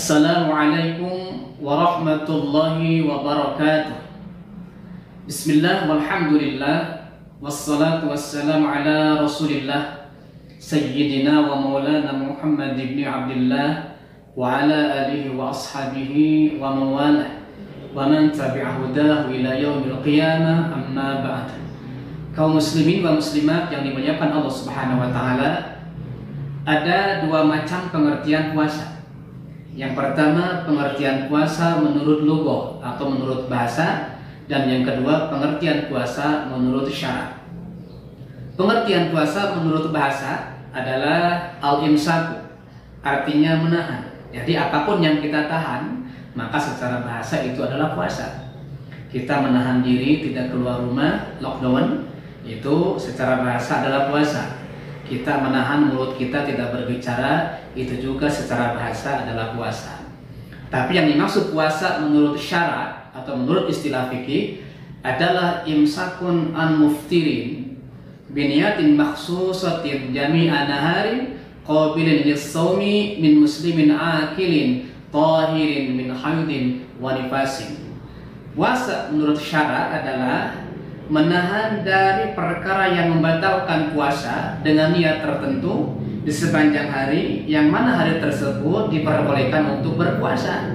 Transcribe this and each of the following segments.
Assalamualaikum warahmatullahi wabarakatuh. Bismillah walhamdulillah wassalatu wassalamu ala rasulillah Sayyidina wa maulana Muhammad ibn Abdullah wa ala alihi wa ashabihi wa mawalah wa man tabi'ahudahu ila yaumil qiyamah, amma ba'd. Kaum muslimin wa muslimat yang dimuliakan Allah Subhanahu wa taala, ada dua macam pengertian puasa. Yang pertama, pengertian puasa menurut lugah atau menurut bahasa, dan yang kedua, pengertian puasa menurut syarak. Pengertian puasa menurut bahasa adalah al-imsaku, artinya menahan. Jadi apapun yang kita tahan, maka secara bahasa itu adalah puasa. Kita menahan diri tidak keluar rumah, lockdown, itu secara bahasa adalah puasa. Kita menahan mulut kita tidak berbicara, itu juga secara bahasa adalah puasa. Tapi yang dimaksud puasa menurut syarak atau menurut istilah fikih adalah imsakun an muftirin biniyatin makhsusatin jami'a naharin qabilin lis-shaumi min muslimin akilin tahirin min haydin wa nifasin. Puasa menurut syarak adalah menahan dari perkara yang membatalkan puasa dengan niat tertentu di sepanjang hari, yang mana hari tersebut diperbolehkan untuk berpuasa,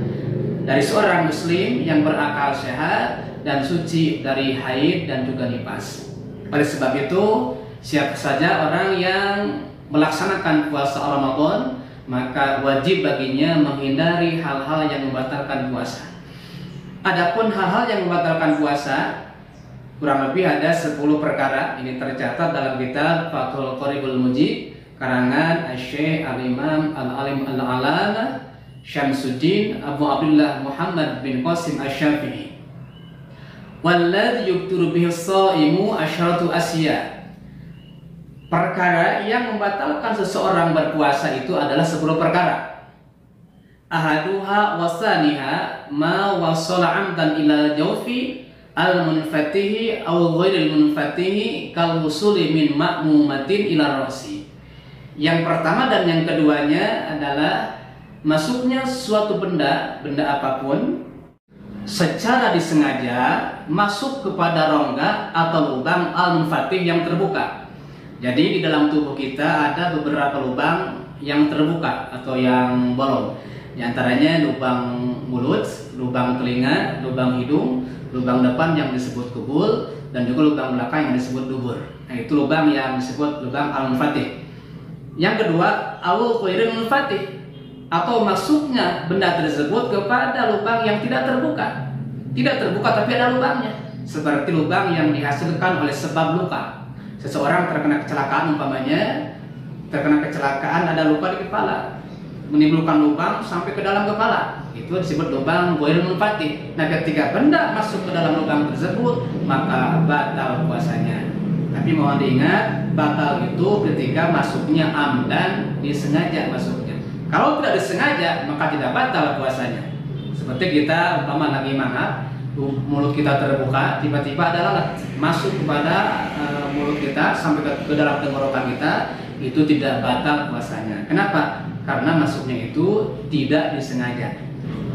dari seorang muslim yang berakal sehat dan suci dari haid dan juga nifas. Oleh sebab itu, siapa saja orang yang melaksanakan puasa Ramadan, maka wajib baginya menghindari hal-hal yang membatalkan puasa. Adapun hal-hal yang membatalkan puasa, kurang lebih ada 10 perkara. Ini tercatat dalam kitab Fathul Qoribul Mujib karangan Syekh Al-Imam Al-Alim Al-Alama Syamsuddin Abu Abdullah Muhammad bin Qasim Asy-Syafi'i. Walladzi yukturu bihi as-shaimu asyratu asya. Perkara yang membatalkan seseorang berpuasa itu adalah 10 perkara. Ahaduha wasaniha ma wasala amdan ila jawfi al-munfatihi aw ghairil munfatihi kal wusuli min ma'mumatin ila rasi. Yang pertama dan yang keduanya adalah masuknya suatu benda apapun secara disengaja masuk kepada rongga atau lubang al-munfatih yang terbuka. Jadi di dalam tubuh kita ada beberapa lubang yang terbuka atau yang bolong. Di antaranya lubang mulut, lubang telinga, lubang hidung, lubang depan yang disebut kubul, dan juga lubang belakang yang disebut dubur. Nah, itu lubang yang disebut lubang al-munfatih. Yang kedua, awal ghairil munfatih, atau masuknya benda tersebut kepada lubang yang tidak terbuka. Tidak terbuka tapi ada lubangnya. Seperti lubang yang dihasilkan oleh sebab luka. Seseorang terkena kecelakaan umpamanya, terkena kecelakaan ada luka di kepala, menimbulkan lubang sampai ke dalam kepala, itu disebut lubang ghairil munfatih. Nah, ketika benda masuk ke dalam lubang tersebut, maka batal puasanya. Tapi mohon diingat, batal itu ketika masuknya amdan, disengaja masuknya. Kalau tidak disengaja, maka tidak batal puasanya. Seperti kita umpama lagi mangap, mulut kita terbuka, tiba-tiba ada lalat masuk kepada mulut kita sampai ke dalam tenggorokan kita, itu tidak batal puasanya. Kenapa? Karena masuknya itu tidak disengaja.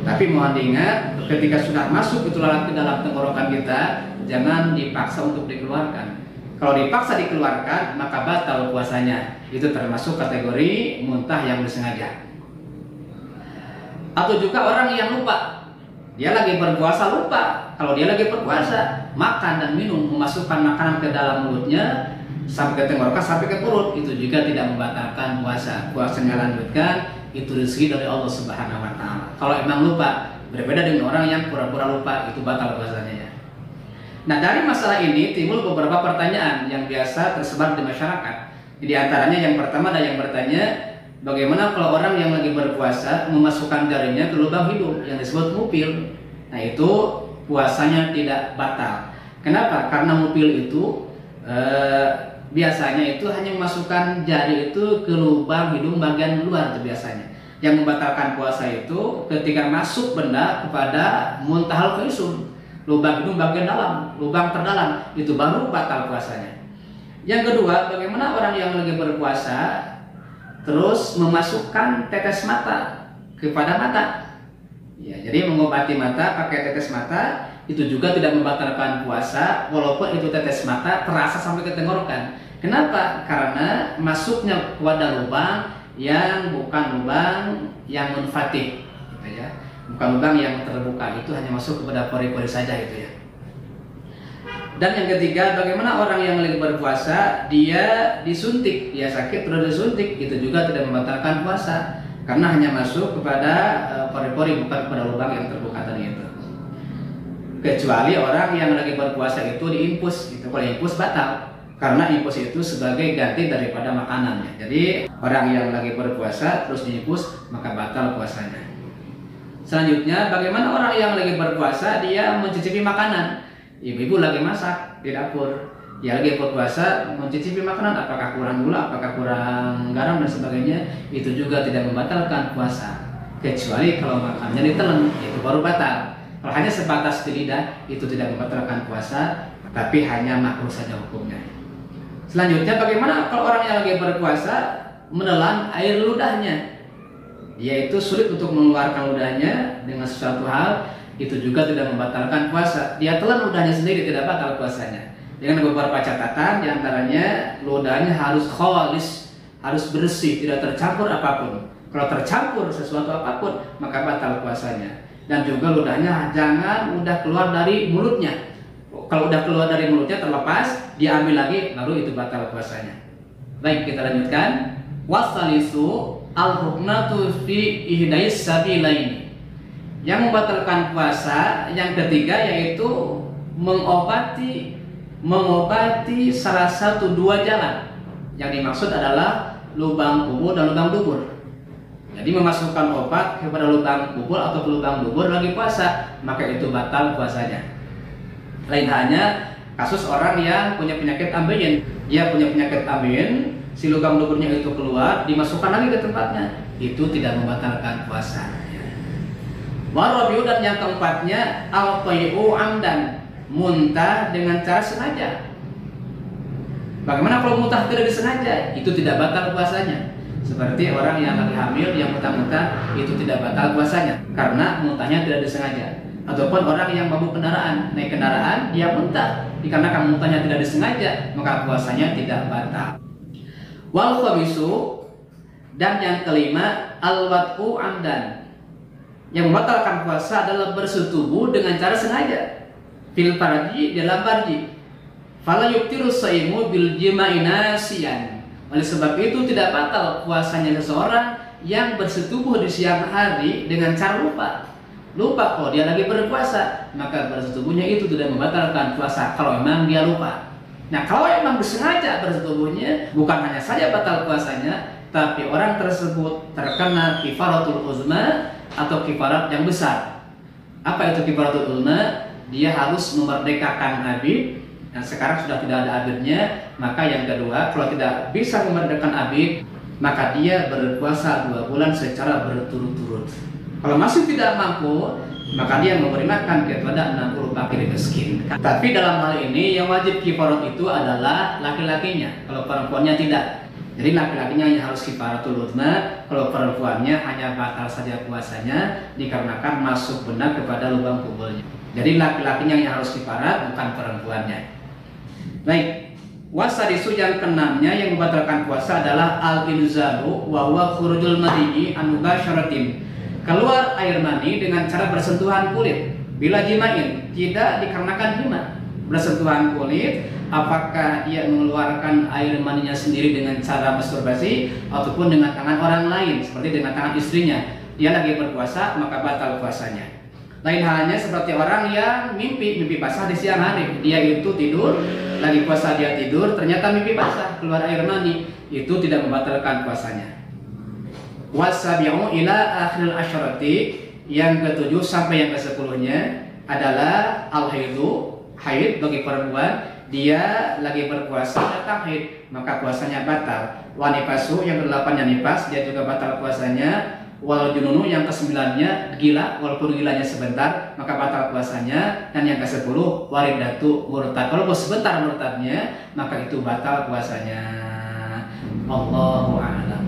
Tapi mohon diingat, ketika sudah masuk itu lalat ke dalam tenggorokan kita, jangan dipaksa untuk dikeluarkan. Kalau dipaksa dikeluarkan, maka batal puasanya. Itu termasuk kategori muntah yang disengaja. Atau juga orang yang lupa, dia lagi berpuasa lupa. Kalau dia lagi berpuasa, makan dan minum, memasukkan makanan ke dalam mulutnya sampai ke tenggorokan, sampai ke perut, itu juga tidak membatalkan puasa. Puasanya lanjutkan, itu rezeki dari Allah Subhanahu wa taala. Kalau emang lupa, berbeda dengan orang yang pura-pura lupa, itu batal puasanya ya. Nah, dari masalah ini timbul beberapa pertanyaan yang biasa tersebar di masyarakat. Di antaranya yang pertama ada yang bertanya, bagaimana kalau orang yang lagi berpuasa memasukkan jarinya ke lubang hidung yang disebut mupil? Nah, itu puasanya tidak batal. Kenapa? Karena mupil itu biasanya itu hanya memasukkan jari itu ke lubang hidung bagian luar itu biasanya. Yang membatalkan puasa itu ketika masuk benda kepada muntahal faisum, lubang hidung bagian dalam, lubang terdalam, itu baru batal puasanya. Yang kedua, bagaimana orang yang lagi berpuasa terus memasukkan tetes mata kepada mata? Ya, jadi mengobati mata pakai tetes mata itu juga tidak membatalkan puasa, walaupun itu tetes mata terasa sampai ke tenggorokan. Kenapa? Karena masuknya pada lubang yang bukan lubang yang munfatih, gitu ya. Bukan lubang yang terbuka, itu hanya masuk kepada pori-pori saja, gitu ya. Dan yang ketiga, bagaimana orang yang lagi berpuasa dia disuntik, dia sakit terus disuntik, itu juga tidak membatalkan puasa karena hanya masuk kepada pori-pori, bukan kepada lubang yang terbuka tadi itu. Kecuali orang yang lagi berpuasa itu diinfus, itu kalau infus batal karena infus itu sebagai ganti daripada makanannya. Jadi orang yang lagi berpuasa terus diinfus maka batal puasanya. Selanjutnya, bagaimana orang yang lagi berpuasa dia mencicipi makanan. Ibu-ibu lagi masak di dapur, dia lagi berpuasa mencicipi makanan, apakah kurang gula, apakah kurang garam dan sebagainya, itu juga tidak membatalkan puasa. Kecuali kalau makannya ditelan, itu baru batal. Kalau hanya sebatas di lidah, itu tidak membatalkan puasa, tapi hanya makruh saja hukumnya. Selanjutnya, bagaimana kalau orang yang lagi berpuasa menelan air ludahnya? Dia itu sulit untuk mengeluarkan ludahnya dengan sesuatu hal, itu juga tidak membatalkan puasa. Dia telan ludahnya sendiri, tidak batal puasanya. Dengan beberapa catatan, diantaranya ludahnya harus khalis, harus bersih, tidak tercampur apapun. Kalau tercampur sesuatu apapun, maka batal puasanya. Dan juga ludahnya jangan udah keluar dari mulutnya. Kalau udah keluar dari mulutnya terlepas, diambil lagi, baru itu batal puasanya. Baik, kita lanjutkan. Wasalisu al-huknatu fi ihdais sabilaini. Yang membatalkan puasa yang ketiga yaitu mengobati salah satu dua jalan. Yang dimaksud adalah lubang kubur dan lubang dubur. Jadi memasukkan obat kepada lubang kubur atau ke lubang dubur lagi puasa, maka itu batal puasanya. Lain hanya kasus orang yang punya penyakit ambeien. Dia punya penyakit ambeien, si lubang duburnya itu keluar, dimasukkan lagi ke tempatnya, itu tidak membatalkan puasa. Warabiu, dan yang keempatnya al-qai'u amdan, muntah dengan cara sengaja. Bagaimana kalau muntah tidak disengaja? Itu tidak batal puasanya. Seperti orang yang lagi hamil yang muntah-muntah, itu tidak batal puasanya karena muntahnya tidak disengaja. Ataupun orang yang mabuk kendaraan, naik kendaraan dia muntah, dikarenakan muntahnya tidak disengaja, maka puasanya tidak batal. Wal khamisu, dan yang kelima al-wat'u amdan. Yang membatalkan puasa adalah bersetubuh dengan cara sengaja. Fil farji, dalam farji. Fala yubtiru shaimu bil jima'i nasiyan. Oleh sebab itu tidak batal puasanya seseorang yang bersetubuh di siang hari dengan cara lupa. Lupa kalau dia lagi berpuasa, maka bersetubuhnya itu tidak membatalkan puasa kalau memang dia lupa. Nah, kalau memang disengaja bersetubuhnya, bukan hanya saja batal puasanya, tapi orang tersebut terkena kifaratul uzma atau kifarat yang besar. Apa itu kifaratul uzma? Dia harus memerdekakan abid. Nah, sekarang sudah tidak ada abidnya, maka yang kedua, kalau tidak bisa memerdekakan abid, maka dia berpuasa 2 bulan secara berturut-turut. Kalau masih tidak mampu, maka dia memberi makan kepada 60 fakir miskin. Tapi dalam hal ini yang wajib kifarat itu adalah laki-lakinya, kalau perempuannya tidak. Jadi laki-lakinya hanya harus kifaratul uzma, kalau perempuannya hanya batal saja puasanya dikarenakan masuk benar kepada lubang kuburnya. Jadi laki-lakinya yang harus kifarat, bukan perempuannya. Baik, wasadisu yang keenamnya yang membatalkan puasa adalah al-inzalu wa huwa khurujul madhi an mubasyaratin. Keluar air mani dengan cara bersentuhan kulit bila jimain, tidak dikarenakan jima. Bersentuhan kulit, apakah dia mengeluarkan air maninya sendiri dengan cara masturbasi ataupun dengan tangan orang lain seperti dengan tangan istrinya, dia lagi berpuasa maka batal puasanya. Lain halnya seperti orang yang mimpi basah di siang hari, dia itu tidur, lagi puasa dia tidur, ternyata mimpi basah, keluar air mani, itu tidak membatalkan puasanya. Wasabi'u ila akhiril asyarati, yang ketujuh sampai yang ke-10-nya adalah al-haidu, haid bagi perempuan, dia lagi berpuasa datang haid, maka puasanya batal. Wa nifasu, yang ke-8-nya nifas, dia juga batal puasanya. Wal jununu, yang ke-9-nya gila, walaupun gilanya sebentar maka batal puasanya. Dan yang ke-10 waridatu murtad, walaupun sebentar murtadnya maka itu batal puasanya. Allahu a'lam.